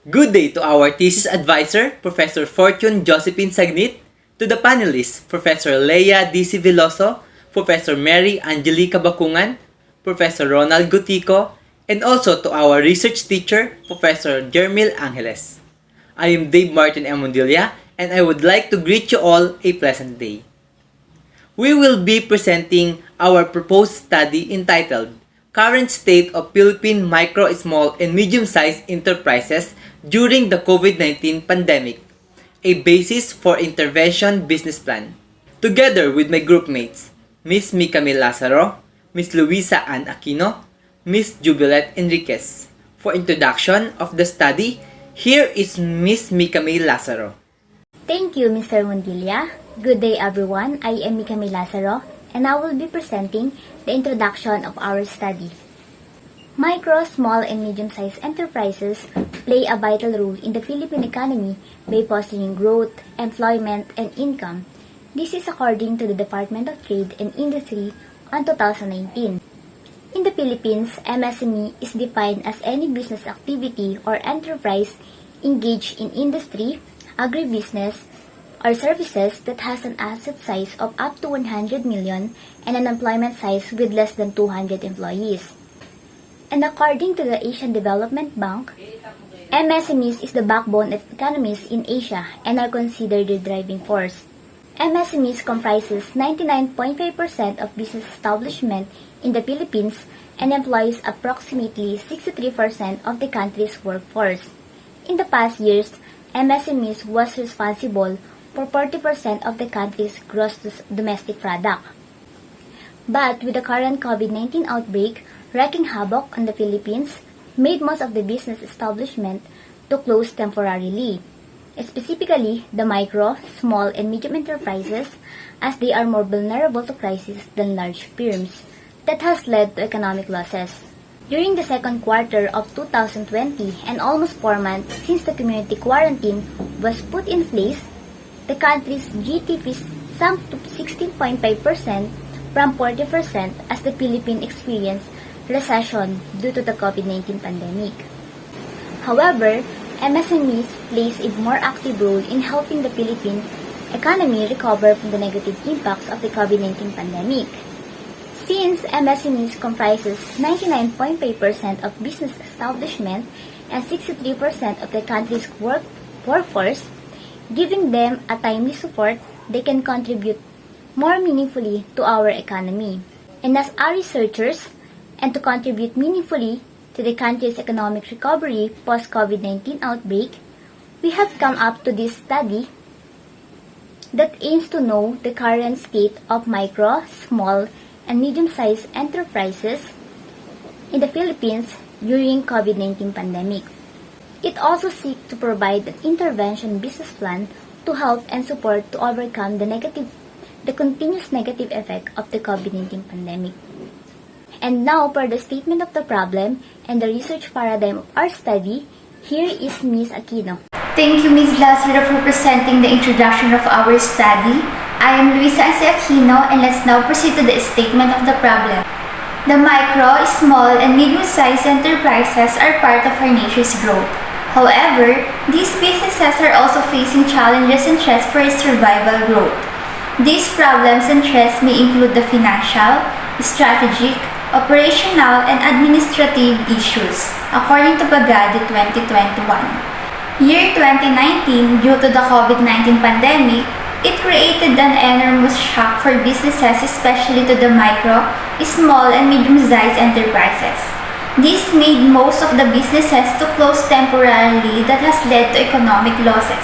Good day to our thesis advisor, Professor Fortune Josephine Sagnit, to the panelists, Professor Leia D.C. Veloso, Professor Mary Angelica Bakungan, Professor Ronald Gutico, and also to our research teacher, Professor Jermil Angeles. I am Dave Martin Emondilia, and I would like to greet you all a pleasant day. We will be presenting our proposed study entitled Current State of Philippine Micro, Small, and Medium-Sized Enterprises During the COVID-19 Pandemic, a Basis for Intervention Business Plan. Together with my group mates, Ms. Micamil Lazaro, Ms. Luisa Ann Aquino, Ms. Jubilette Enriquez. For introduction of the study, here is Ms. Micamil Lazaro. Thank you, Mr. Mundilia. Good day, everyone. I am Micamil Lazaro, and I will be presenting the introduction of our study. Micro, small, and medium-sized enterprises play a vital role in the Philippine economy by fostering growth, employment, and income. This is according to the Department of Trade and Industry on 2019. In the Philippines, MSME is defined as any business activity or enterprise engaged in industry, agribusiness, or services that has an asset size of up to 100 million and an employment size with less than 200 employees. And according to the Asian Development Bank, MSMEs is the backbone of economies in Asia and are considered the driving force. MSMEs comprises 99.5% of business establishment in the Philippines and employs approximately 63% of the country's workforce. In the past years, MSMEs was responsible for 40% of the country's gross domestic product. But with the current COVID-19 outbreak wreaking havoc on the Philippines, made most of the business establishment to close temporarily. Specifically, the micro, small, and medium enterprises, as they are more vulnerable to crisis than large firms. That has led to economic losses. During the second quarter of 2020 and almost 4 months since the community quarantine was put in place, the country's GDP sunk to 16.5% from 40% as the Philippines experienced recession due to the COVID-19 pandemic. However, MSMEs plays a more active role in helping the Philippine economy recover from the negative impacts of the COVID-19 pandemic. Since MSMEs comprises 99.5% of business establishment and 63% of the country's workforce, giving them a timely support, they can contribute more meaningfully to our economy. And as our researchers, and to contribute meaningfully to the country's economic recovery post-COVID-19 outbreak, we have come up to this study that aims to know the current state of micro, small, and medium-sized enterprises in the Philippines during COVID-19 pandemic. It also seeks to provide an intervention business plan to help and support to overcome the continuous negative effect of the COVID-19 pandemic. And now, for the statement of the problem and the research paradigm of our study, here is Ms. Aquino. Thank you, Ms. Lazaro, for presenting the introduction of our study. I am Luisa Ann Aquino, and let's now proceed to the statement of the problem. The micro, small, and medium-sized enterprises are part of our nation's growth. However, these businesses are also facing challenges and threats for its survival growth. These problems and threats may include the financial, strategic, operational, and administrative issues, according to Bagadi 2021. Year 2019, due to the COVID-19 pandemic, it created an enormous shock for businesses, especially to the micro, small, and medium-sized enterprises. This made most of the businesses to close temporarily that has led to economic losses.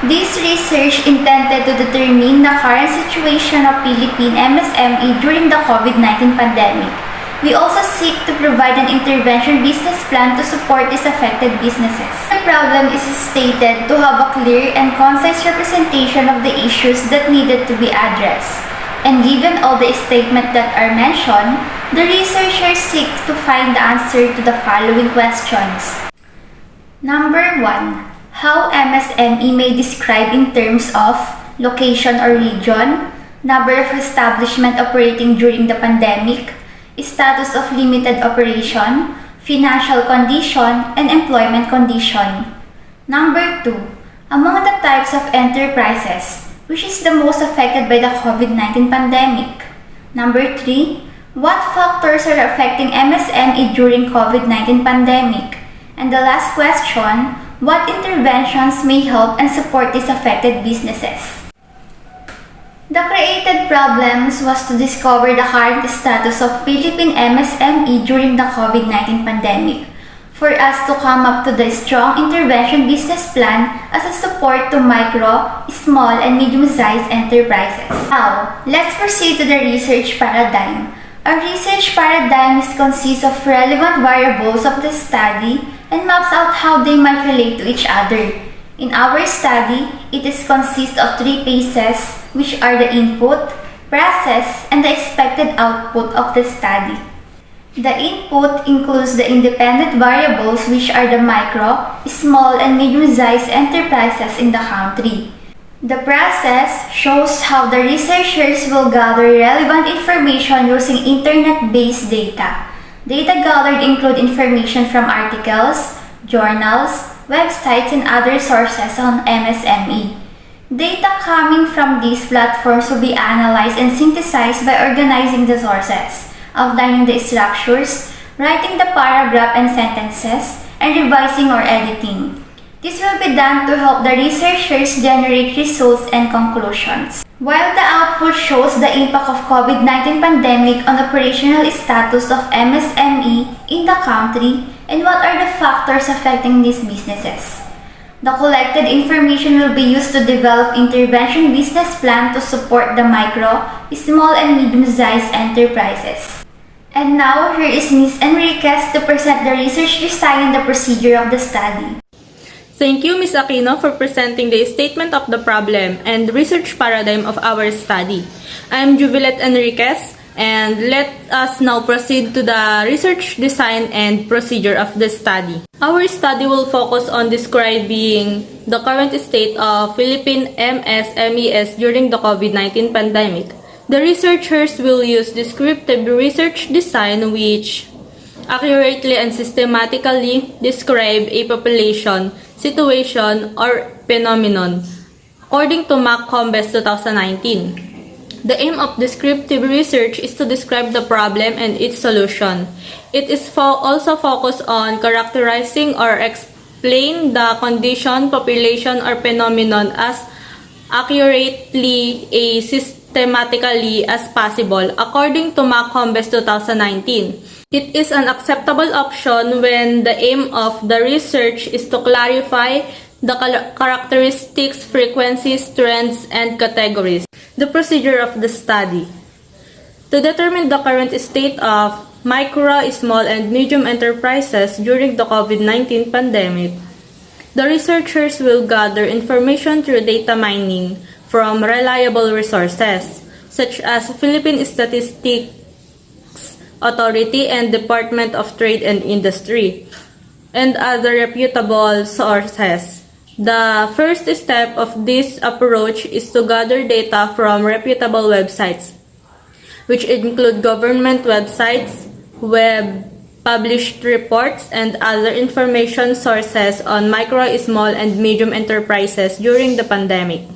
This research intended to determine the current situation of Philippine MSME during the COVID-19 pandemic. We also seek to provide an intervention business plan to support these affected businesses. The problem is stated to have a clear and concise representation of the issues that needed to be addressed. And given all the statements that are mentioned, the researchers seek to find the answer to the following questions. Number 1. How MSME may describe in terms of location or region, number of establishment operating during the pandemic, status of limited operation, financial condition, and employment condition. Number 2. Among the types of enterprises, which is the most affected by the COVID-19 pandemic? Number 3. What factors are affecting MSME during COVID-19 pandemic? And the last question, what interventions may help and support these affected businesses? The created problems was to discover the current status of Philippine MSME during the COVID-19 pandemic, for us to come up to the strong intervention business plan as a support to micro, small, and medium-sized enterprises. Now, let's proceed to the research paradigm. A research paradigm consists of relevant variables of the study and maps out how they might relate to each other. In our study, it consists of 3 phases, which are the input, process, and the expected output of the study. The input includes the independent variables, which are the micro, small, and medium-sized enterprises in the country. The process shows how the researchers will gather relevant information using internet-based data. Data gathered include information from articles, journals, websites, and other sources on MSME. Data coming from these platforms will be analyzed and synthesized by organizing the sources, outlining the structures, writing the paragraph and sentences, and revising or editing. This will be done to help the researchers generate results and conclusions. While the output shows the impact of COVID-19 pandemic on operational status of MSME in the country and what are the factors affecting these businesses. The collected information will be used to develop intervention business plan to support the micro, small, and medium-sized enterprises. And now, here is Ms. Enriquez to present the research design and the procedure of the study. Thank you, Ms. Aquino, for presenting the statement of the problem and research paradigm of our study. I am Juvilet Enriquez, and let us now proceed to the research design and procedure of the study. Our study will focus on describing the current state of Philippine MSMEs during the COVID-19 pandemic. The researchers will use descriptive research design which accurately and systematically describe a population, situation, or phenomenon according to MacCombes 2019. The aim of descriptive research is to describe the problem and its solution. It is also focused on characterizing or explain the condition, population, or phenomenon as accurately and systematically as possible according to MacCombes 2019. It is an acceptable option when the aim of the research is to clarify the characteristics, frequencies, trends, and categories. The procedure of the study. To determine the current state of micro, small, and medium enterprises during the COVID-19 pandemic, the researchers will gather information through data mining from reliable resources, such as Philippine Statistics Authority and Department of Trade and Industry, and other reputable sources. The first step of this approach is to gather data from reputable websites, which include government websites, web published reports, and other information sources on micro, small, and medium enterprises during the pandemic.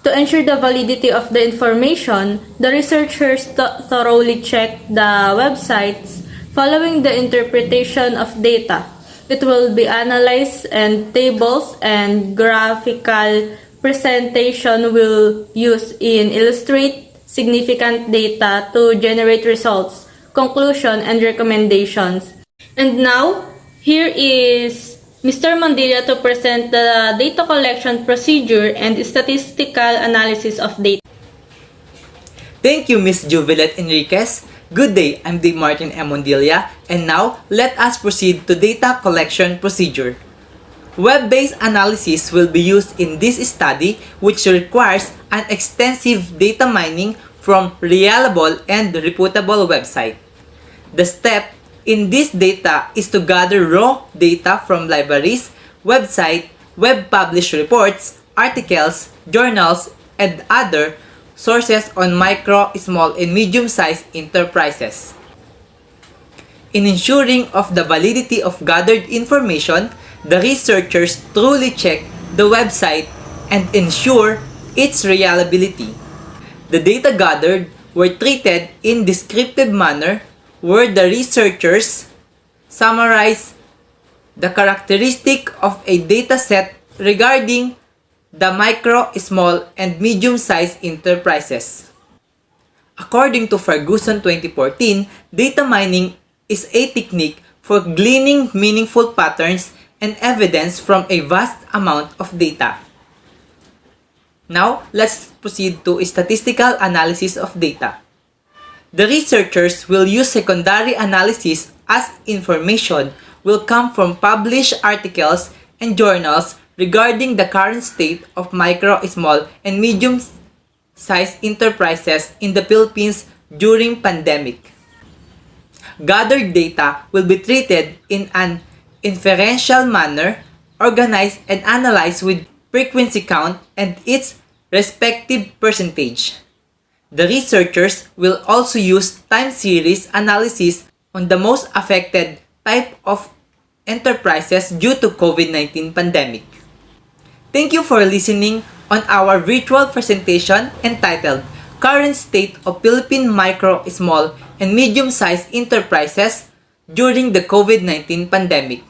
To ensure the validity of the information, the researchers thoroughly check the websites following the interpretation of data. It will be analyzed, and tables and graphical presentation will use in illustrate significant data to generate results, conclusion, and recommendations. And now, here is Mr. Mondilla to present the data collection procedure and statistical analysis of data. Thank you, Ms. Juvilet Enriquez. Good day, I'm Dave Martin M. Mondilla, and now let us proceed to data collection procedure. Web-based analysis will be used in this study, which requires an extensive data mining from reliable and reputable website. The step in this data is to gather raw data from libraries, website, web-published reports, articles, journals, and other sources on micro, small, and medium-sized enterprises. In ensuring of the validity of gathered information, The researchers truly check the website and ensure its reliability. The data gathered were treated in descriptive manner where the researchers summarize the characteristic of a dataset regarding the micro, small, and medium-sized enterprises. According to Ferguson 2014, data mining is a technique for gleaning meaningful patterns and evidence from a vast amount of data. Now, let's proceed to statistical analysis of data. The researchers will use secondary analysis as information will come from published articles and journals regarding the current state of micro, small, and medium-sized enterprises in the Philippines during pandemic. Gathered data will be treated in an inferential manner, organized and analyzed with frequency count and its respective percentage. The researchers will also use time series analysis on the most affected type of enterprises due to COVID-19 pandemic. Thank you for listening on our virtual presentation entitled Current State of Philippine Micro, Small, and Medium-Sized Enterprises During the COVID-19 Pandemic.